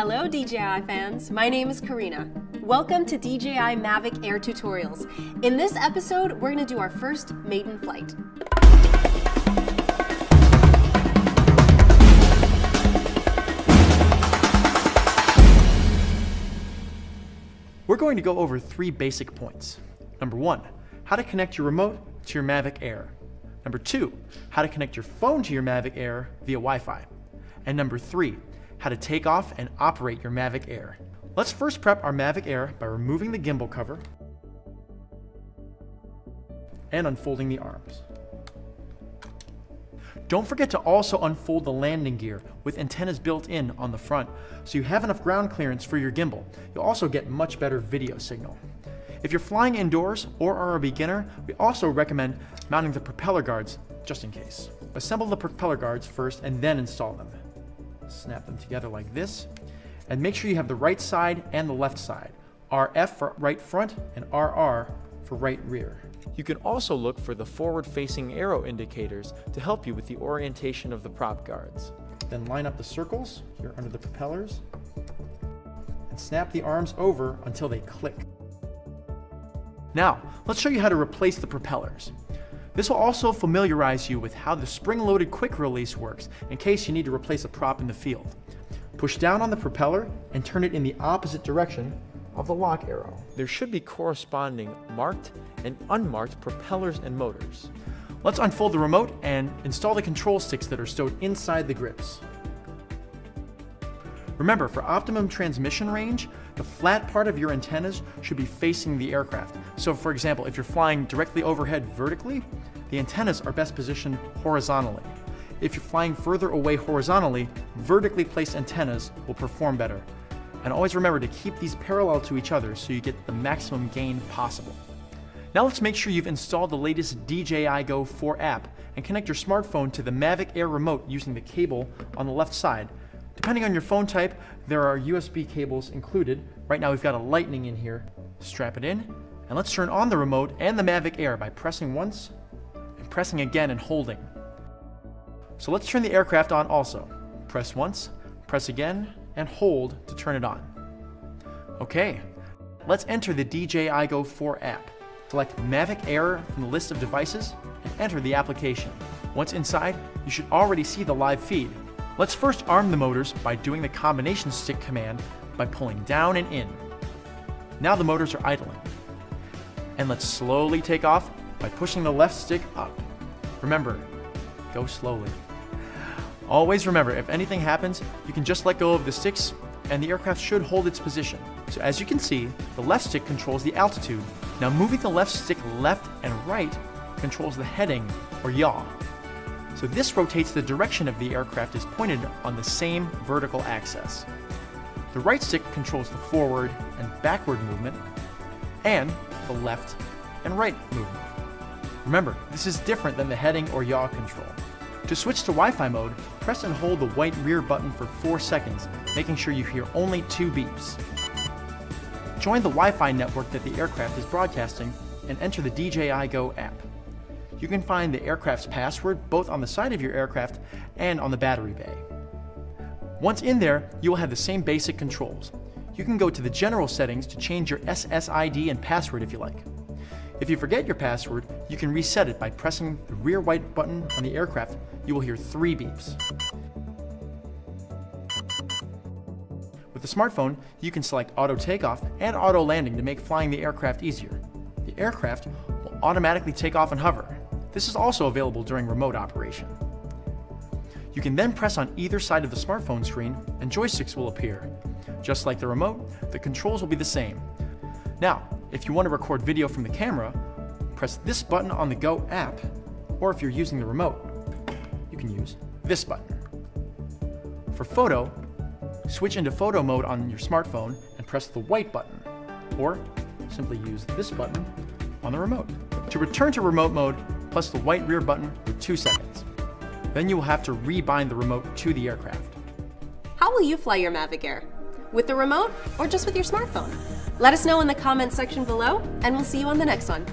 Hello DJI fans, my name is Karina. Welcome to DJI Mavic Air tutorials. In this episode, we're going to do our first maiden flight. We're going to go over 3 basic points. Number 1, how to connect your remote to your Mavic Air. Number 2, how to connect your phone to your Mavic Air via Wi-Fi. And number 3, how to take off and operate your Mavic Air. Let's first prep our Mavic Air by removing the gimbal cover and unfolding the arms. Don't forget to also unfold the landing gear with antennas built in on the front so you have enough ground clearance for your gimbal. You'll also get much better video signal. If you're flying indoors or are a beginner, we also recommend mounting the propeller guards just in case. Assemble the propeller guards first and then install them. Snap them together like this, and make sure you have the right side and the left side. RF for right front and RR for right rear. You can also look for the forward-facing arrow indicators to help you with the orientation of the prop guards. Then line up the circles here under the propellers and snap the arms over until they click. Now, let's show you how to replace the propellers. This will also familiarize you with how the spring-loaded quick release works in case you need to replace a prop in the field. Push down on the propeller and turn it in the opposite direction of the lock arrow. There should be corresponding marked and unmarked propellers and motors. Let's unfold the remote and install the control sticks that are stowed inside the grips. Remember, for optimum transmission range, the flat part of your antennas should be facing the aircraft. So for example, if you're flying directly overhead vertically, the antennas are best positioned horizontally. If you're flying further away horizontally, vertically placed antennas will perform better. And always remember to keep these parallel to each other so you get the maximum gain possible. Now let's make sure you've installed the latest DJI Go 4 app and connect your smartphone to the Mavic Air remote using the cable on the left side. Depending on your phone type, there are USB cables included. Right now we've got a lightning in here. Strap it in, and let's turn on the remote and the Mavic Air by pressing once and pressing again and holding. So let's turn the aircraft on also. Press once, press again, and hold to turn it on. Okay, let's enter the DJI Go 4 app. Select Mavic Air from the list of devices and enter the application. Once inside, you should already see the live feed. Let's first arm the motors by doing the combination stick command by pulling down and in. Now the motors are idling. And let's slowly take off by pushing the left stick up. Remember, go slowly. Always remember, if anything happens, you can just let go of the sticks and the aircraft should hold its position. So as you can see, the left stick controls the altitude. Now moving the left stick left and right controls the heading or yaw. So this rotates the direction of the aircraft is pointed on the same vertical axis. The right stick controls the forward and backward movement, and the left and right movement. Remember, this is different than the heading or yaw control. To switch to Wi-Fi mode, press and hold the white rear button for 4 seconds, making sure you hear only 2 beeps. Join the Wi-Fi network that the aircraft is broadcasting and enter the DJI Go app. You can find the aircraft's password both on the side of your aircraft and on the battery bay. Once in there, you will have the same basic controls. You can go to the general settings to change your SSID and password if you like. If you forget your password, you can reset it by pressing the rear white button on the aircraft. You will hear 3 beeps. With the smartphone, you can select auto takeoff and auto landing to make flying the aircraft easier. The aircraft will automatically take off and hover. This is also available during remote operation. You can then press on either side of the smartphone screen and joysticks will appear. Just like the remote, the controls will be the same. Now, if you want to record video from the camera, press this button on the Go app, or if you're using the remote, you can use this button. For photo, switch into photo mode on your smartphone and press the white button, or simply use this button on the remote. To return to remote mode, press the white rear button for 2 seconds. Then you will have to rebind the remote to the aircraft. How will you fly your Mavic Air? With the remote or just with your smartphone? Let us know in the comments section below, and we'll see you on the next one.